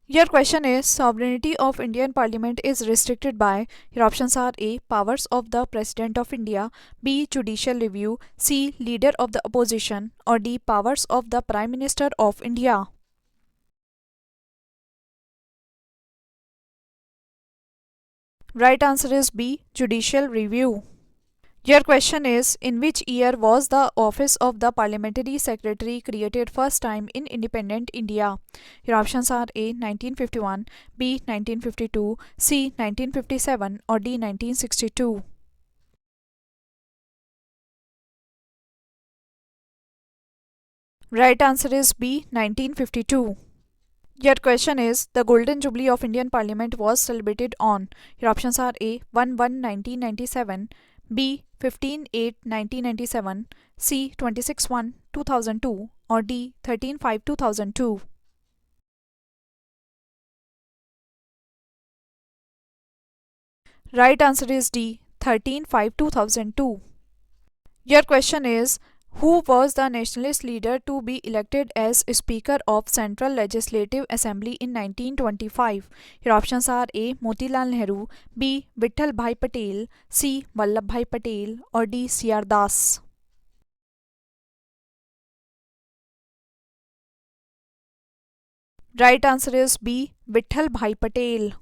Your question is sovereignty of Indian Parliament is restricted by. Your options are A. Powers of the President of India, B. Judicial review, C. Leader of the opposition, or D. Powers of the Prime Minister of India. Right answer is B. Judicial review. Your question is in which year was the office of the Parliamentary Secretary created first time in independent India? Your options are A. 1951, B. 1952, C. 1957, or D. 1962. Right answer is B. 1952. Your question is the Golden Jubilee of Indian Parliament was celebrated on. Your options are A. 1/1/1997, B. 15/8/1997, C. 26/1/2002, or D. 13/5/2002. Right answer is D. 13/5/2002. Your question is who was the nationalist leader to be elected as Speaker of Central Legislative Assembly in 1925? Your options are A. Motilal Nehru, B. Vittal Bhai Patel, C. Vallabhbhai Patel, or D. C.R. Das. Right answer is B. Vittal Bhai Patel.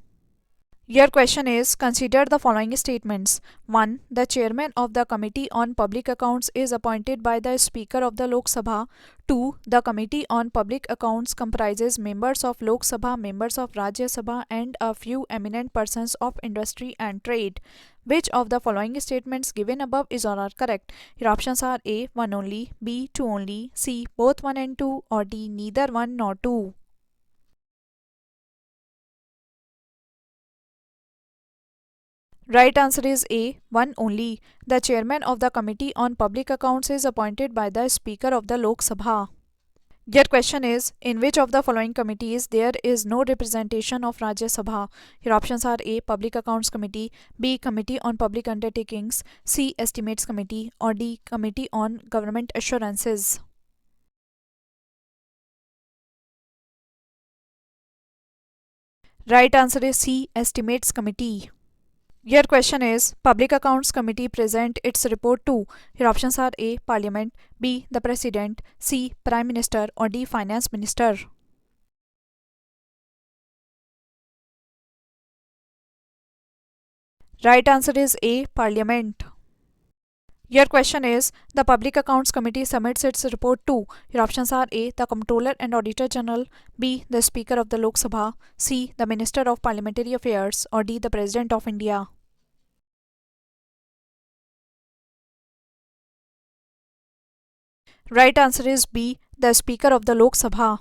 Your question is consider the following statements. 1. The chairman of the Committee on Public Accounts is appointed by the Speaker of the Lok Sabha. 2. The Committee on Public Accounts comprises members of Lok Sabha, members of Rajya Sabha, and a few eminent persons of industry and trade. Which of the following statements given above is or are correct? Your options are A. 1 only, B. 2 only, C. Both 1 and 2, or D. Neither 1 nor 2. Right answer is A. 1 only. The chairman of the Committee on Public Accounts is appointed by the Speaker of the Lok Sabha. Your question is in which of the following committees there is no representation of Rajya Sabha? Your options are A. Public Accounts Committee, B. Committee on Public Undertakings, C. Estimates Committee, or D. Committee on Government Assurances. Right answer is C. Estimates Committee. Your question is Public Accounts Committee present its report to. Your options are A. Parliament, B. The President, C. Prime Minister, or D. Finance Minister. Right answer is A. Parliament. Your question is the Public Accounts Committee submits its report to. Your options are A. The Comptroller and Auditor General, B. The Speaker of the Lok Sabha, C. The Minister of Parliamentary Affairs, or D. The President of India. Right answer is B. The Speaker of the Lok Sabha.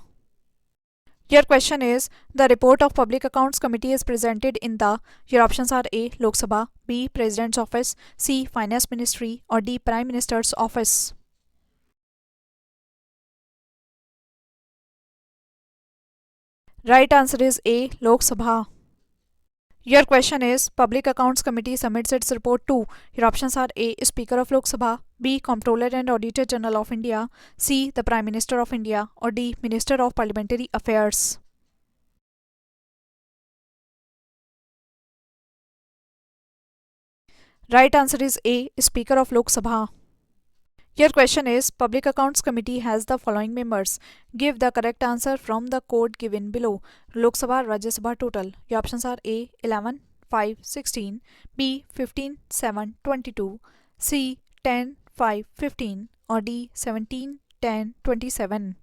Your question is the report of Public Accounts Committee is presented in the. Your options are A. Lok Sabha, B. President's Office, C. Finance Ministry, or D. Prime Minister's Office. Right answer is A. Lok Sabha. Your question is Public Accounts Committee submits its report to. Your options are A. Speaker of Lok Sabha, B. Comptroller and Auditor General of India, C. The Prime Minister of India, or D. Minister of Parliamentary Affairs. Right answer is A. Speaker of Lok Sabha. Your question is Public Accounts Committee has the following members. Give the correct answer from the code given below. Lok Sabha, Rajya Sabha total. Your options are A. 11, 5, 16, B. 15, 7, 22, C. 10, 5, 15, or D. 17, 10, 27.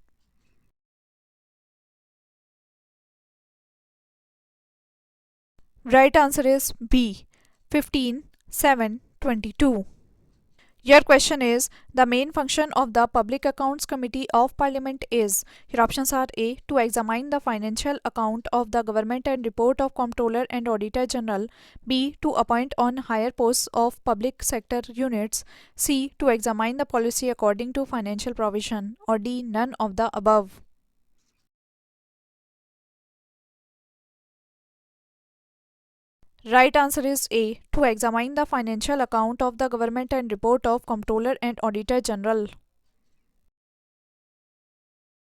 Right answer is B. 15, 7, 22. Your question is the main function of the Public Accounts Committee of Parliament is. Your options are A. To examine the financial account of the government and report of Comptroller and Auditor General, B. To appoint on higher posts of public sector units, C. To examine the policy according to financial provision, or D. None of the above. Right answer is A. To examine the financial account of the government and report of Comptroller and Auditor General.